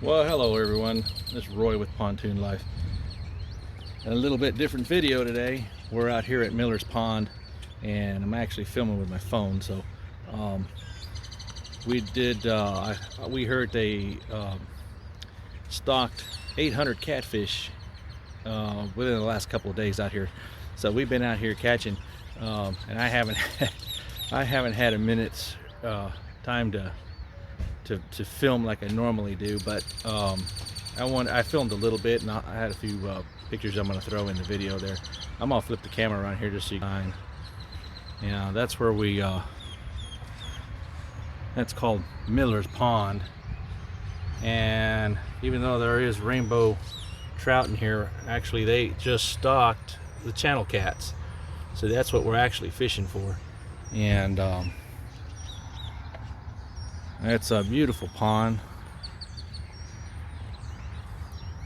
Well, hello everyone. This is Roy with Pontoon Life. A little bit different video today. We're out here at Miller's Pond, and I'm actually filming with my phone. So, um, we heard they stocked 800 catfish within the last couple of days out here. So we've been out here catching, and I haven't I haven't had a minute's time to film like I normally do, but I filmed a little bit, and I had a few pictures I'm going to throw in the video there. I'm going to flip the camera around here just so you can. Yeah, that's where that's called Miller's Pond. And even though there is rainbow trout in here, actually they just stocked the channel cats. So that's what we're actually fishing for. And it's a beautiful pond.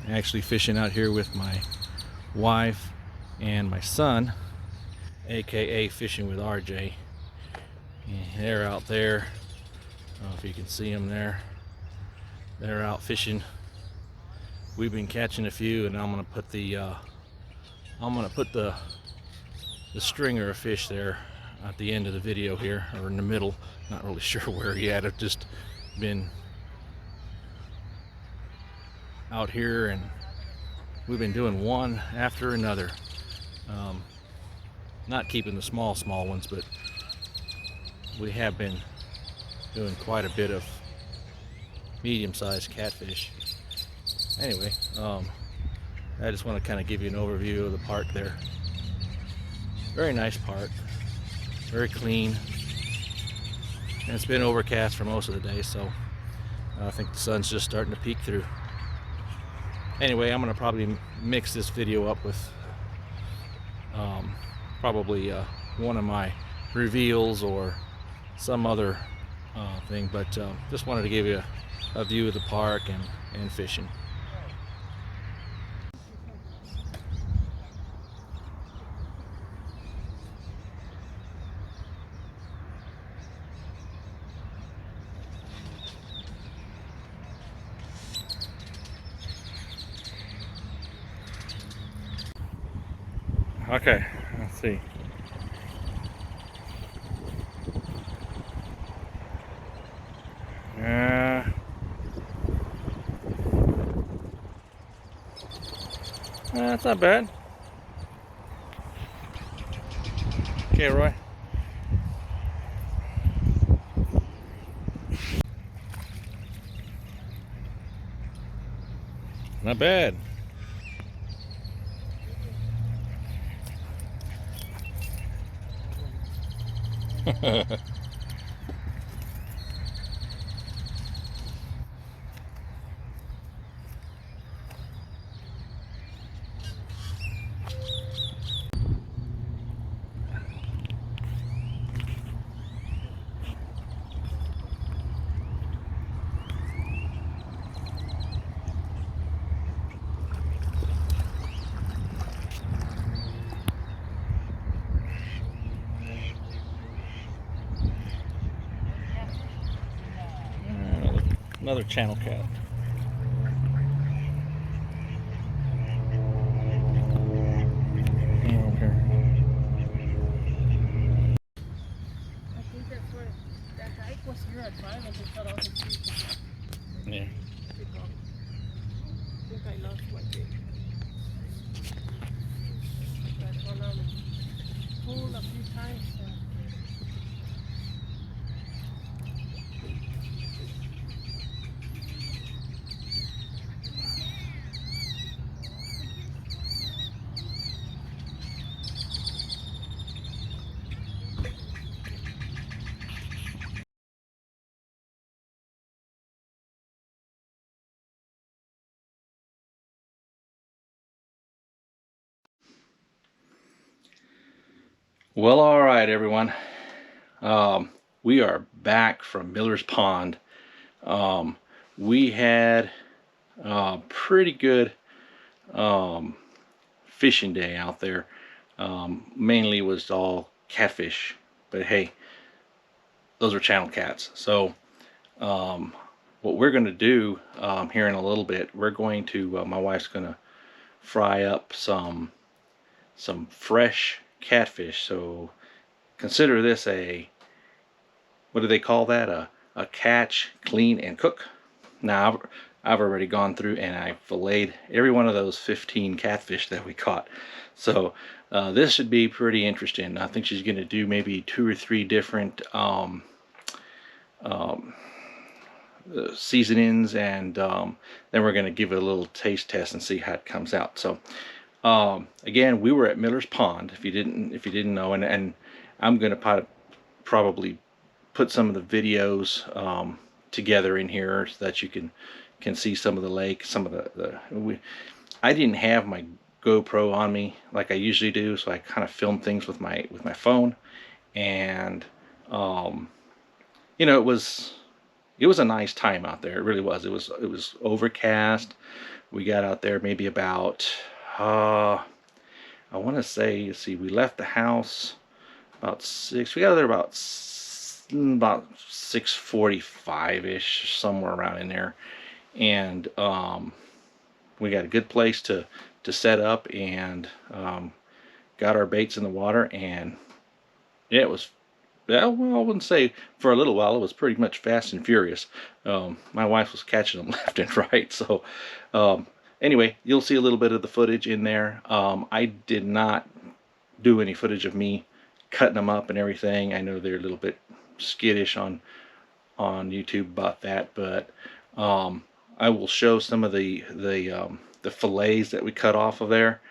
Actually fishing out here with my wife and my son, aka fishing with RJ. And they're out there. I don't know if you can see them there. They're out fishing. We've been catching a few, and I'm gonna put the stringer of fish there at the end of the video here, or in the middle. Not really sure where yet. I've just been out here, and we've been doing one after another. Not keeping the small ones, but we have been doing quite a bit of medium-sized catfish. Anyway, I just want to kind of give you an overview of the park there. Very nice park, very clean, and it's been overcast for most of the day, so I think the sun's just starting to peek through. Anyway, I'm going to probably mix this video up with probably one of my reveals or some other thing, but just wanted to give you a view of the park and fishing. Okay, let's see. That's not bad. Okay, Roy. Not bad. Another channel cat. Over here. I think that's where that hike was here at 5 and they cut off at 3. Yeah. I think I lost my bait. That's one on pull a few times. Well, all right, everyone. We are back from Miller's Pond. We had a pretty good fishing day out there. Mainly was all catfish, but hey, those are channel cats. So what we're going to do here in a little bit, we're going to, my wife's going to fry up some fresh catfish. So consider this a, what do they call that? A catch, clean, and cook. Now I've already gone through and I filleted every one of those 15 catfish that we caught. So this should be pretty interesting. I think she's going to do maybe 2 or 3 different seasonings, and then we're going to give it a little taste test and see how it comes out. So again, we were at Miller's Pond, if you didn't know, and I'm going to probably put some of the videos together in here so that you can see some of the lake, some of I didn't have my GoPro on me like I usually do, so I kind of filmed things with my phone, and you know, it was a nice time out there. It really was. It was overcast. We got out there maybe about I want to say, let's see, we left the house about 6. We got there about 6:45ish, somewhere around in there, and we got a good place to set up, and got our baits in the water, and yeah, it was. Yeah, well, I wouldn't say for a little while. It was pretty much fast and furious. My wife was catching them left and right. So anyway, you'll see a little bit of the footage in there. I did not do any footage of me cutting them up and everything. I know they're a little bit skittish on YouTube about that, but I will show some of the fillets that we cut off of there,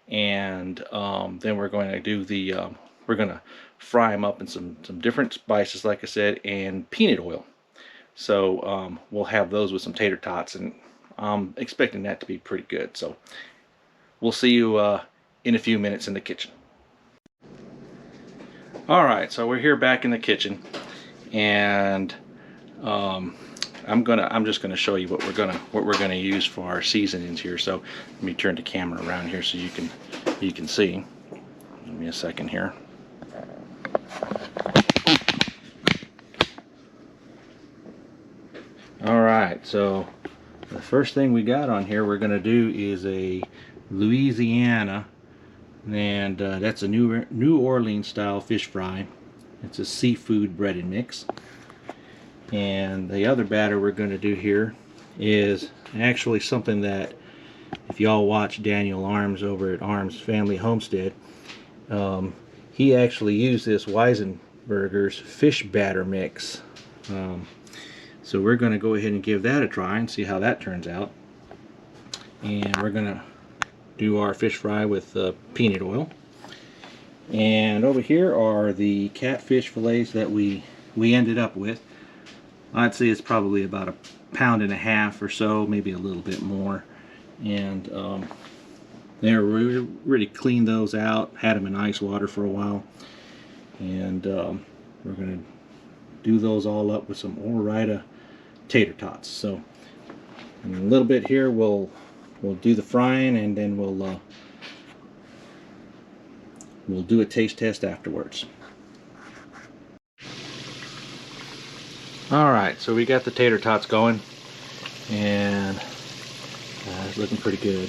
and then we're going to do we're going to fry them up in some different spices, like I said, and peanut oil. So we'll have those with some tater tots, and I'm expecting that to be pretty good. So we'll see you in a few minutes in the kitchen. Alright, so we're here back in the kitchen, and I'm just gonna show you what we're gonna use for our seasonings here. So let me turn the camera around here so you can see. Give me a second here. Alright, so the first thing we got on here we're going to do is a Louisiana, and that's a New Orleans style fish fry. It's a seafood breaded mix. And the other batter we're going to do here is actually something that, if y'all watch Daniel Arms over at Arms Family Homestead, he actually used this Weisenberger's fish batter mix. So we're going to go ahead and give that a try and see how that turns out. And we're going to do our fish fry with peanut oil. And over here are the catfish fillets that we ended up with. I'd say it's probably about 1.5 pounds or so, maybe a little bit more. And we really cleaned those out, had them in ice water for a while. And we're going to do those all up with some Ore-Ida tater tots. So in a little bit here we'll do the frying, and then we'll do a taste test afterwards. Alright, so we got the tater tots going, and it's looking pretty good.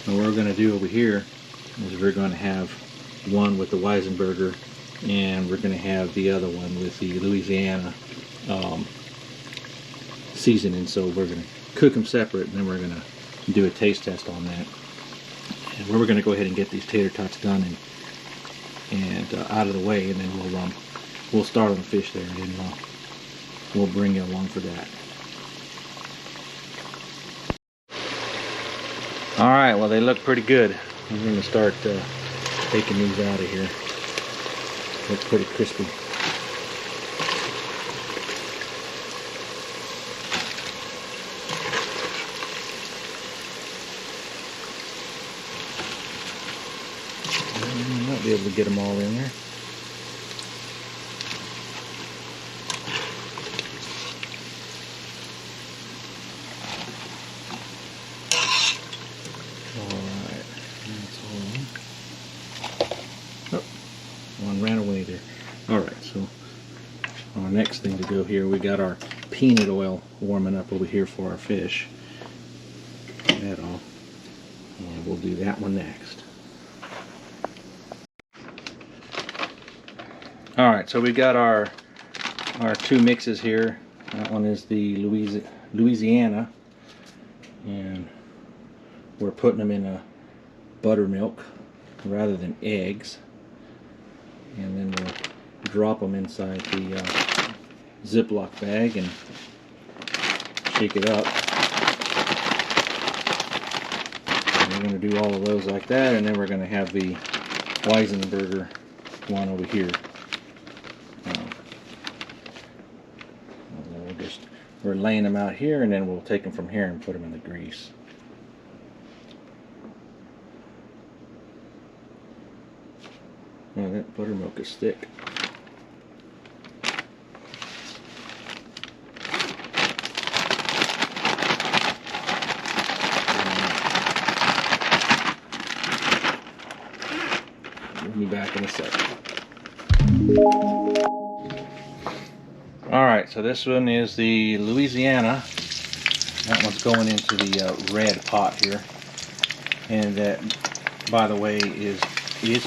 And what we're going to do over here is we're going to have one with the Weisenberger, and we're going to have the other one with the Louisiana seasoning. So we're going to cook them separate, and then we're going to do a taste test on that. And we're going to go ahead and get these tater tots done and out of the way, and then we'll start on the fish there, and we'll bring you along for that. Alright, well, they look pretty good. I'm going to start taking these out of here. Look pretty crispy. I might be able to get them all in there. Alright, that's all. Oh, one ran away there. Alright, so our next thing to go here, we got our peanut oil warming up over here for our fish. That all. And we'll do that one next. Alright, so we got our two mixes here. That one is the Louisiana, and we're putting them in a buttermilk rather than eggs, and then we'll drop them inside the Ziploc bag and shake it up. And we're going to do all of those like that, and then we're going to have the Weisenberger one over here. We're laying them out here, and then we'll take them from here and put them in the grease. Oh, that buttermilk is thick. We'll be back in a second. Alright, so this one is the Louisiana. That one's going into the red pot here. And that, by the way, is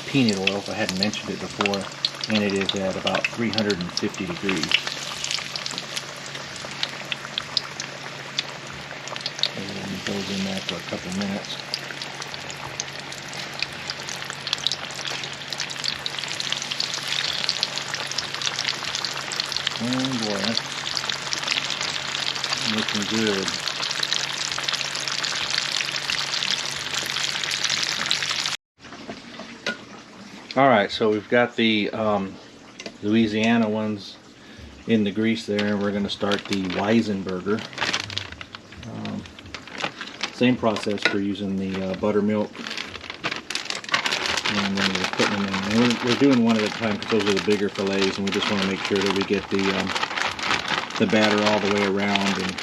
peanut oil, if I hadn't mentioned it before. And it is at about 350 degrees. And it goes in there for a couple minutes. Oh boy, that's looking good. Alright, so we've got the Louisiana ones in the grease there, and we're going to start the Weisenberger. Same process for using the buttermilk. And then we're putting them in. And we're doing one at a time because those are the bigger fillets, and we just want to make sure that we get the batter all the way around and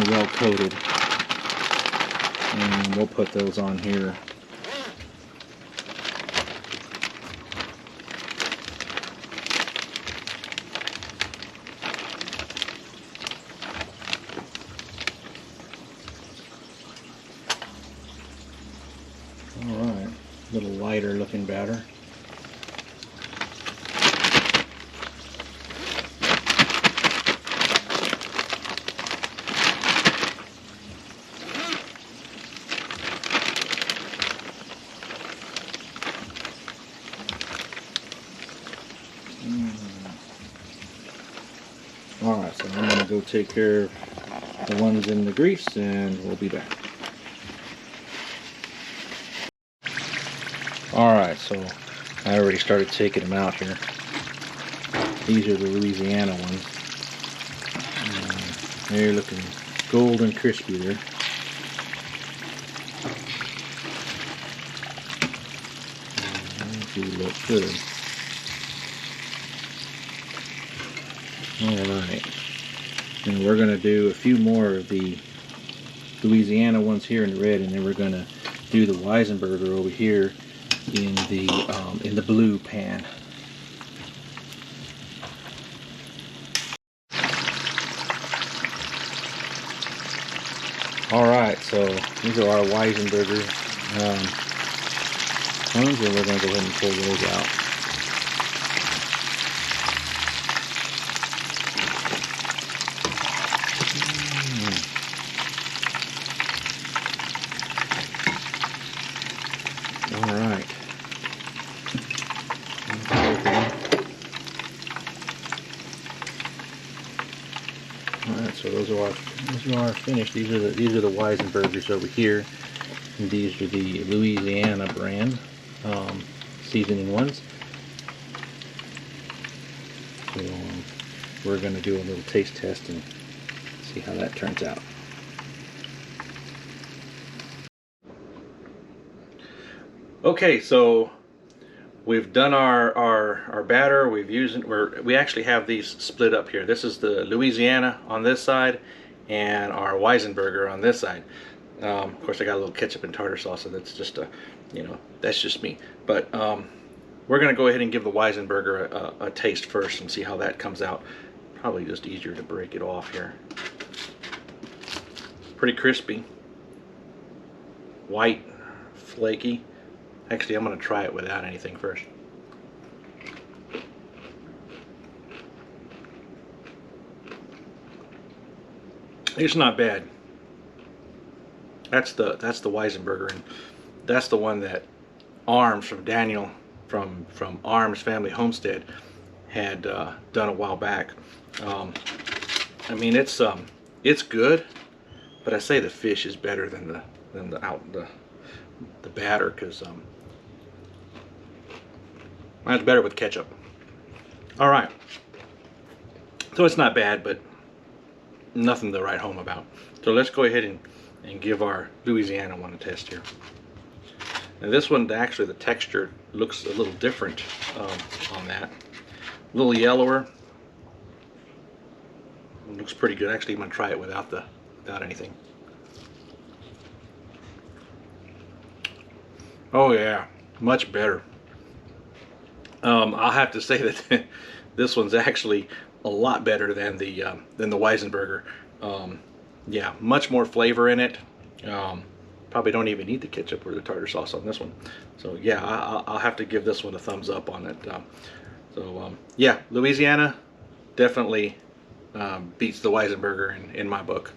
well coated. And we'll put those on here. Alright, a little lighter looking batter. Alright, so I'm going to go take care of the ones in the grease, and we'll be back. Alright, so I already started taking them out here. These are the Louisiana ones. They're looking golden crispy there. They look good. Alright, and we're going to do a few more of the Louisiana ones here in the red, and then we're going to do the Weisenberger over here in the blue pan. Alright, so these are our Weisenberger ones, and we're going to go ahead and pull those out. Alright. Alright, so those are our finished. These are the Weisenbergers over here. And these are the Louisiana brand seasoning ones. So we're going to do a little taste test and see how that turns out. Okay, so we've done our batter. We actually have these split up here. This is the Louisiana on this side, and our Weisenberger on this side. Of course, I got a little ketchup and tartar sauce, so that's just that's just me. But we're gonna go ahead and give the Weisenberger a taste first and see how that comes out. Probably just easier to break it off here. Pretty crispy. White, flaky. Actually, I'm going to try it without anything first. It's not bad. That's the Weisenberger, and that's the one that Arms from Daniel from Arms Family Homestead had done a while back. I mean, it's good, but I say the fish is better than the batter, because mine's better with ketchup. All right, so it's not bad, but nothing to write home about. So let's go ahead and give our Louisiana one a test here. Now this one, actually the texture looks a little different on that. A little yellower. It looks pretty good. Actually, I'm gonna try it without anything. Oh yeah, much better. I'll have to say that this one's actually a lot better than the Weisenberger. Yeah, much more flavor in it. Probably don't even need the ketchup or the tartar sauce on this one. So yeah, I'll have to give this one a thumbs up on it. Yeah, Louisiana definitely beats the Weisenberger in my book.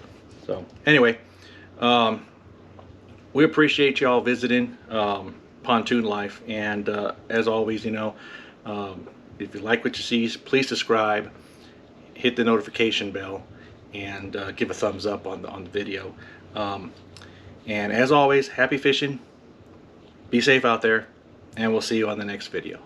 So anyway, we appreciate y'all visiting Pontoon Life, and as always, you know, if you like what you see, please subscribe, hit the notification bell, and give a thumbs up on the video. And as always, happy fishing, be safe out there, and we'll see you on the next video.